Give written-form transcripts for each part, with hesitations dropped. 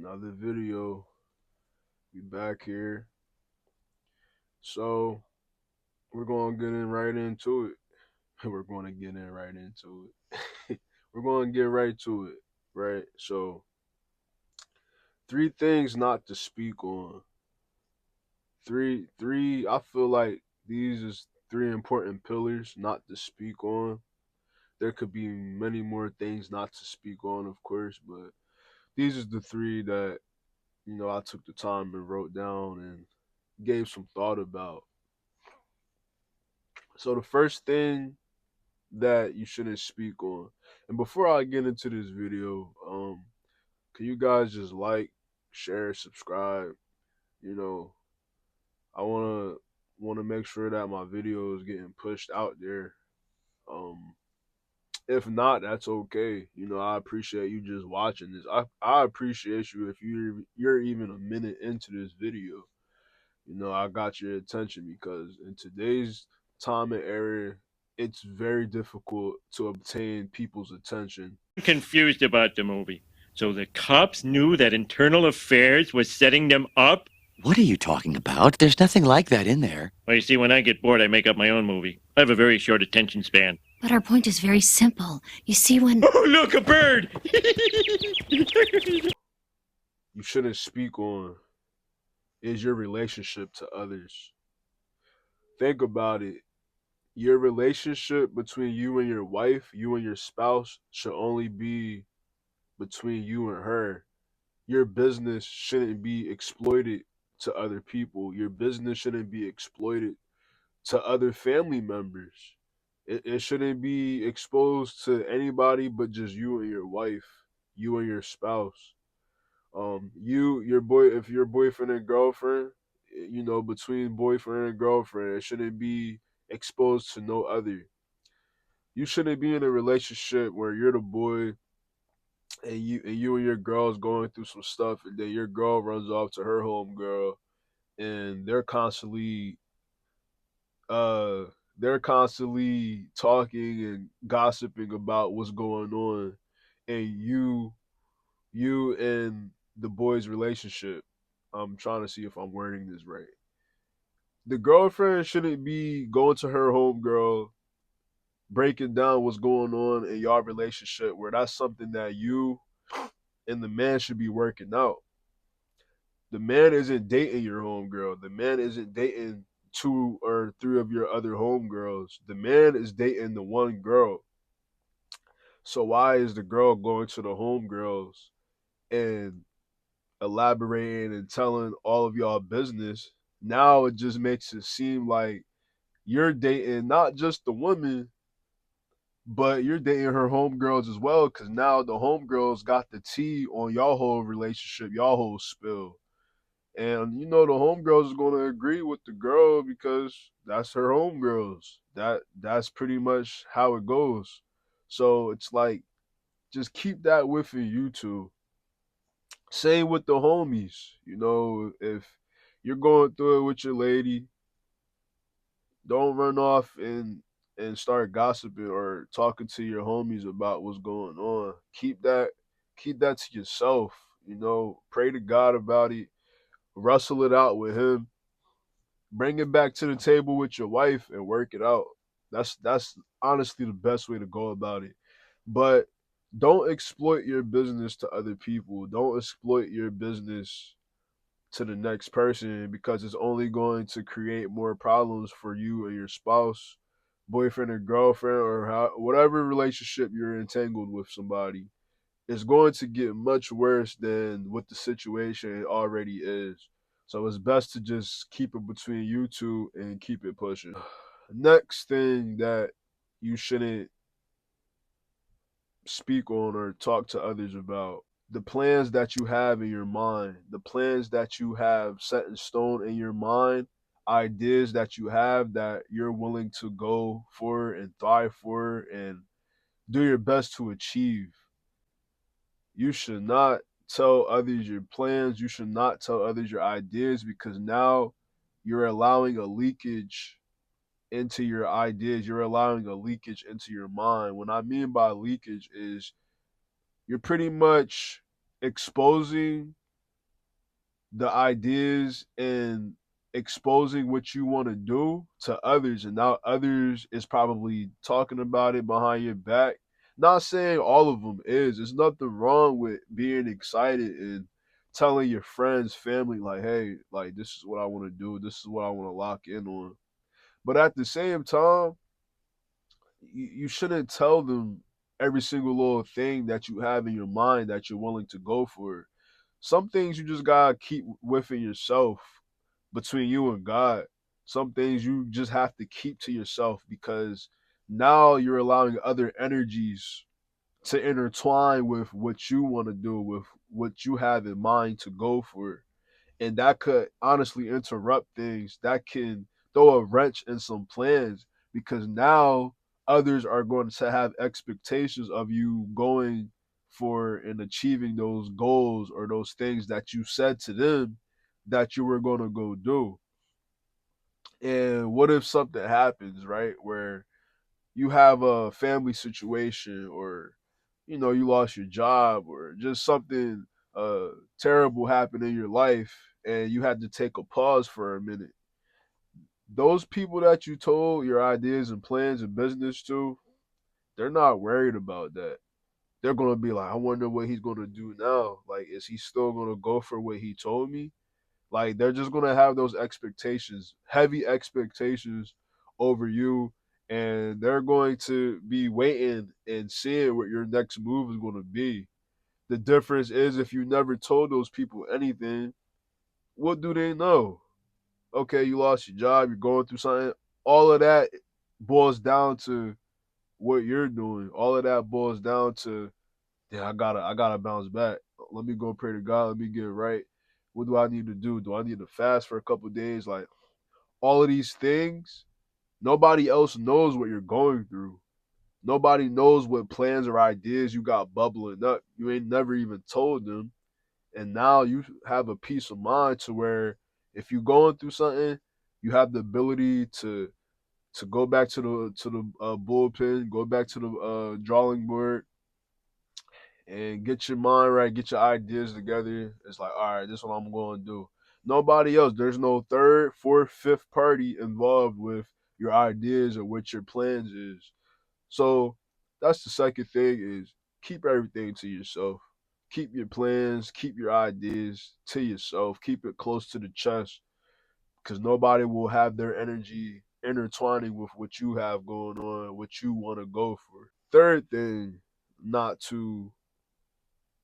Another video. We back here. So we're gonna get in right into it. We're gonna get in right into it. We're gonna get right to it. Right. So three things not to speak on. Three I feel like these is three important pillars not to speak on. There could be many more things not to speak on, of course, but these is the three that, I took the time and wrote down and gave some thought about. So the first thing that you shouldn't speak on, and before I get into this video, can you guys just like, share, subscribe? You know, I wanna make sure that my video is getting pushed out there. Um, if not, that's okay. I appreciate you just watching this. I appreciate you if you're even a minute into this video. I got your attention because in today's time and era, it's very difficult to obtain people's attention. Confused about the movie. So the cops knew that Internal Affairs was setting them up? What are you talking about? There's nothing like that in there. Well, you see, when I get bored, I make up my own movie. I have a very short attention span. But our point is very simple. You see, when... Oh, look, a bird! You shouldn't speak on is your relationship to others. Think about it. Your relationship between you and your wife, you and your spouse, should only be between you and her. Your business shouldn't be exploited to other people. Your business shouldn't be exploited to other family members. It shouldn't be exposed to anybody but just you and your wife, you and your spouse. Your boy, if your boyfriend and girlfriend, between boyfriend and girlfriend, it shouldn't be exposed to no other. You shouldn't be in a relationship where you're the boy and your girl's going through some stuff, and then your girl runs off to her home girl, and uh they're constantly talking and gossiping about what's going on, and you and the boy's relationship. I'm trying to see if I'm wording this right. The girlfriend shouldn't be going to her home girl, breaking down what's going on in your relationship, where that's something that you and the man should be working out. The man isn't dating your homegirl. The man isn't dating two or three of your other homegirls. The man is dating the one girl. So why is the girl going to the homegirls and elaborating and telling all of y'all business? Now it just makes it seem like you're dating not just the woman, but you're dating her homegirls as well. Cause now the homegirls got the tea on y'all whole relationship, y'all whole spill. And the homegirls is gonna agree with the girl because that's her homegirls. That's pretty much how it goes. So it's like just keep that within you two. Same with the homies. If you're going through it with your lady, don't run off and start gossiping or talking to your homies about what's going on. Keep that to yourself. Pray to God about it. Wrestle it out with him. Bring it back to the table with your wife and work it out. That's honestly the best way to go about it. But don't exploit your business to other people. Don't exploit your business to the next person because it's only going to create more problems for you and your spouse, boyfriend or girlfriend, or whatever relationship you're entangled with somebody. It's going to get much worse than what the situation already is. So it's best to just keep it between you two and keep it pushing. Next thing that you shouldn't speak on or talk to others about, the plans that you have in your mind, the plans that you have set in stone in your mind, ideas that you have that you're willing to go for and thrive for and do your best to achieve. You should not tell others your plans. You should not tell others your ideas because now you're allowing a leakage into your ideas. You're allowing a leakage into your mind. What I mean by leakage is you're pretty much exposing the ideas and exposing what you want to do to others, and now others is probably talking about it behind your back. Not saying all of them is. There's nothing wrong with being excited and telling your friends, family, like, hey, like this is what I want to do. This is what I want to lock in on. But at the same time, you shouldn't tell them every single little thing that you have in your mind that you're willing to go for. Some things you just gotta keep within yourself, between you and God. Some things you just have to keep to yourself, because now you're allowing other energies to intertwine with what you want to do, with what you have in mind to go for. And that could honestly interrupt things. That can throw a wrench in some plans, because now others are going to have expectations of you going for and achieving those goals or those things that you said to them that you were going to go do. And what if something happens, right? Where you have a family situation, or you lost your job, or just something terrible happened in your life, and you had to take a pause for a minute. Those people that you told your ideas and plans and business to, they're not worried about that. They're gonna be like, I wonder what he's gonna do now. Like, is he still gonna go for what he told me? Like, they're just gonna have those expectations, heavy expectations over you, and they're going to be waiting and seeing what your next move is gonna be. The difference is, if you never told those people anything, what do they know? Okay, you lost your job, you're going through something. All of that boils down to what you're doing. All of that boils down to, yeah, I gotta bounce back. Let me go pray to God. Let me get it right. What do I need to do? Do I need to fast for a couple of days? Like, all of these things, nobody else knows what you're going through. Nobody knows what plans or ideas you got bubbling up. You ain't never even told them. And now you have a peace of mind to where, if you're going through something, you have the ability to go back to the bullpen, go back to the drawing board, and get your mind right, get your ideas together. It's like, all right, this is what I'm going to do. Nobody else. There's no third, fourth, fifth party involved with your ideas or what your plans is. So that's the second thing, is keep everything to yourself. Keep your plans, keep your ideas to yourself. Keep it close to the chest, because nobody will have their energy intertwining with what you have going on, what you want to go for. Third thing, not to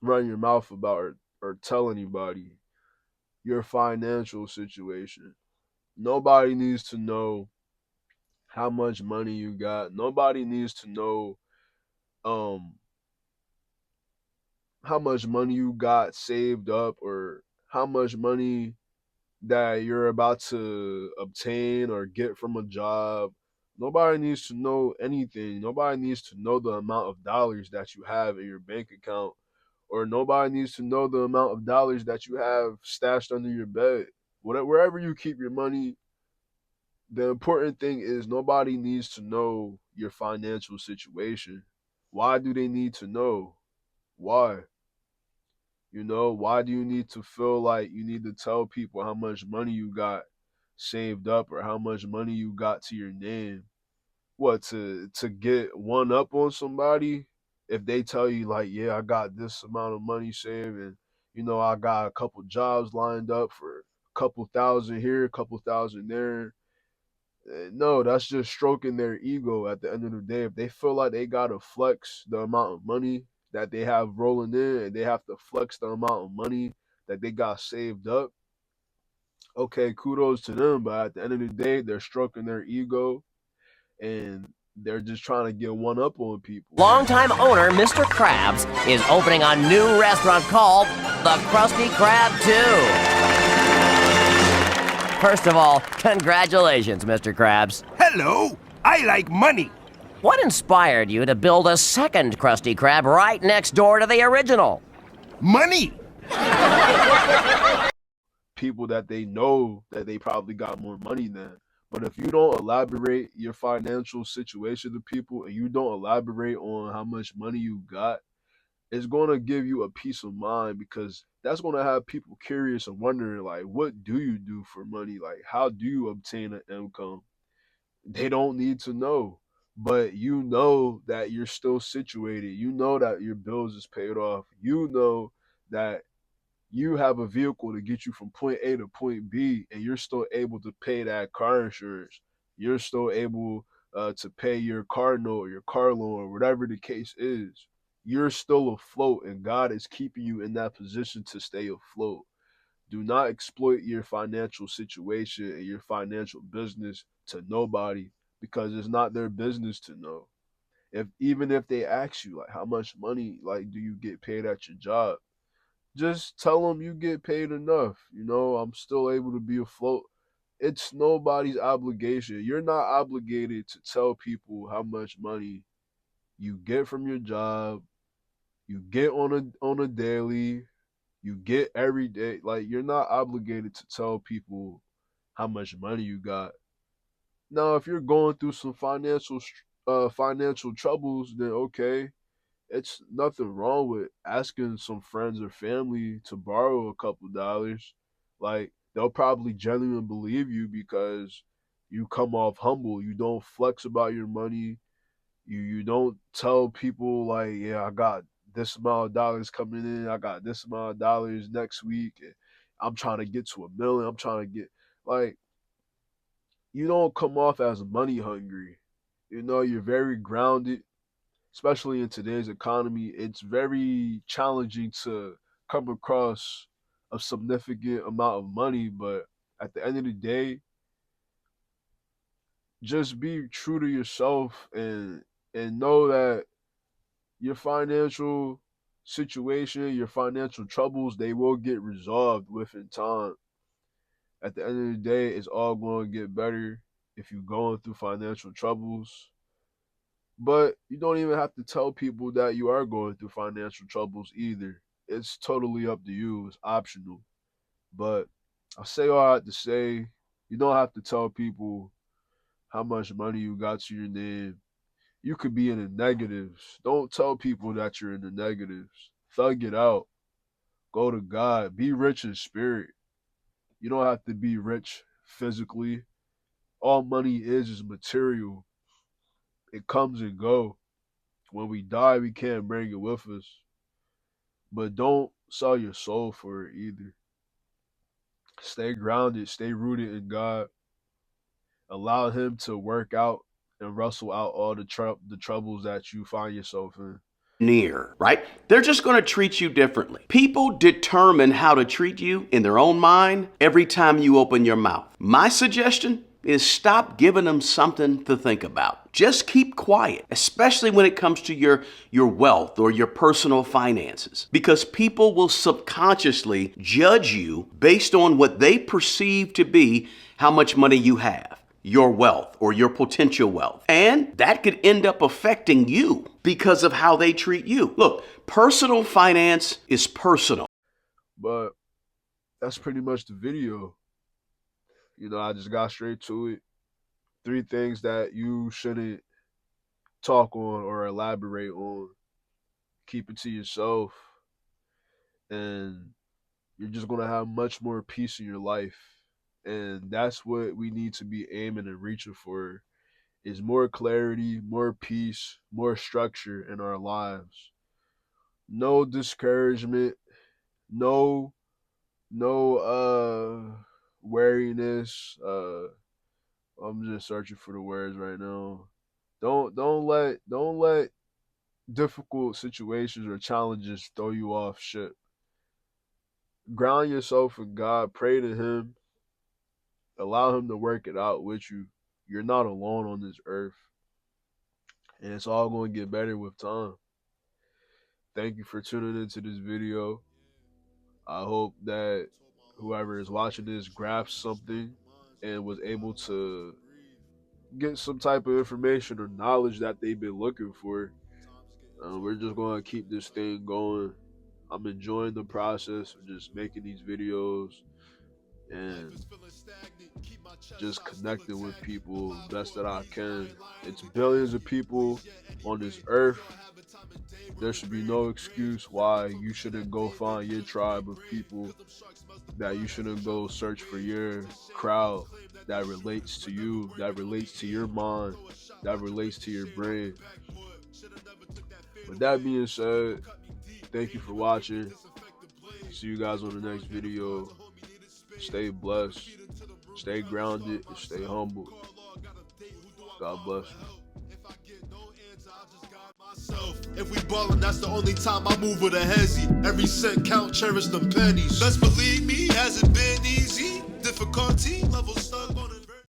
run your mouth about, or tell anybody, your financial situation. Nobody needs to know how much money you got. Nobody needs to know um how much money you got saved up, or how much money that you're about to obtain or get from a job. Nobody needs to know anything. Nobody needs to know the amount of dollars that you have in your bank account, or nobody needs to know the amount of dollars that you have stashed under your bed. Whatever, wherever you keep your money, the important thing is nobody needs to know your financial situation. Why do they need to know? Why? Why do you need to feel like you need to tell people how much money you got saved up, or how much money you got to your name? What, to get one up on somebody? If they tell you, like, yeah, I got this amount of money saved, and I got a couple jobs lined up for a couple thousand here, a couple thousand there. No, that's just stroking their ego at the end of the day. If they feel like they gotta flex the amount of money that they have rolling in, and they have to flex the amount of money that they got saved up, okay, kudos to them. But at the end of the day, they're stroking their ego, and they're just trying to get one up on people. Longtime owner Mr. Krabs is opening a new restaurant called the Krusty Krab 2. First of all, congratulations, Mr. Krabs. Hello, I like money. What inspired you to build a second Krusty Krab right next door to the original? Money. People that they know that they probably got more money than. But if you don't elaborate your financial situation to people, and you don't elaborate on how much money you got, it's going to give you a peace of mind, because that's going to have people curious and wondering, like, what do you do for money? Like, how do you obtain an income? They don't need to know, but you know that you're still situated. You know that your bills is paid off. You know that you have a vehicle to get you from point A to point B, and you're still able to pay that car insurance. You're still able to pay your car note or your car loan or whatever the case is. You're still afloat, and God is keeping you in that position to stay afloat. Do not exploit your financial situation and your financial business to nobody, because it's not their business to know. If even if they ask you like how much money like do you get paid at your job, just tell them you get paid enough. I'm still able to be afloat. It's nobody's obligation. You're not obligated to tell people how much money you get from your job, you get on a daily, you get every day. Like, you're not obligated to tell people how much money you got. Now, if you're going through some financial troubles, then okay, it's nothing wrong with asking some friends or family to borrow a couple dollars. Like, they'll probably genuinely believe you because you come off humble. You don't flex about your money. You don't tell people like, yeah, I got this amount of dollars coming in. I got this amount of dollars next week. And I'm trying to get to 1 million. I'm trying to get like, you don't come off as money hungry. You're very grounded, especially in today's economy. It's very challenging to come across a significant amount of money, but at the end of the day, just be true to yourself and know that your financial situation, your financial troubles, they will get resolved within time. At the end of the day, it's all going to get better if you're going through financial troubles. But you don't even have to tell people that you are going through financial troubles either. It's totally up to you. It's optional. But I say all I have to say. You don't have to tell people how much money you got to your name. You could be in the negatives. Don't tell people that you're in the negatives. Thug it out. Go to God. Be rich in spirit. You don't have to be rich physically. All money is material. It comes and go. When we die, we can't bring it with us. But don't sell your soul for it either. Stay grounded, stay rooted in God. Allow Him to work out and wrestle out all the troubles that you find yourself in. Near, right? They're just going to treat you differently. People determine how to treat you in their own mind every time you open your mouth. My suggestion is stop giving them something to think about. Just keep quiet, especially when it comes to your wealth or your personal finances, because people will subconsciously judge you based on what they perceive to be how much money you have, your wealth or your potential wealth. And that could end up affecting you because of how they treat you. Look, personal finance is personal. But that's pretty much the video. I just got straight to it. 3 things that you shouldn't talk on or elaborate on. Keep it to yourself, and you're just going to have much more peace in your life. And that's what we need to be aiming and reaching for, is more clarity, more peace, more structure in our lives. No discouragement, no wariness. I'm just searching for the words right now. Don't let difficult situations or challenges throw you off ship. Ground yourself in God, pray to Him, allow Him to work it out with you. You're not alone on this earth, and it's all going to get better with time. Thank you for tuning into this video. I hope that whoever is watching this grasped something and was able to get some type of information or knowledge that they've been looking for. We're just going to keep this thing going. I'm enjoying the process of just making these videos and just connecting with people best that I can. It's billions of people on this earth. There should be no excuse why you shouldn't go find your tribe of people, that you shouldn't go search for your crowd that relates to you, that relates to your mind, that relates to your brain. With that being said, thank you for watching. See you guys on the next video. Stay blessed, stay grounded, and stay humble. God bless you. If we ballin', that's the only time I move with a hezzy. Every cent count, cherish them pennies. Best believe me, hasn't been easy. Difficulty levels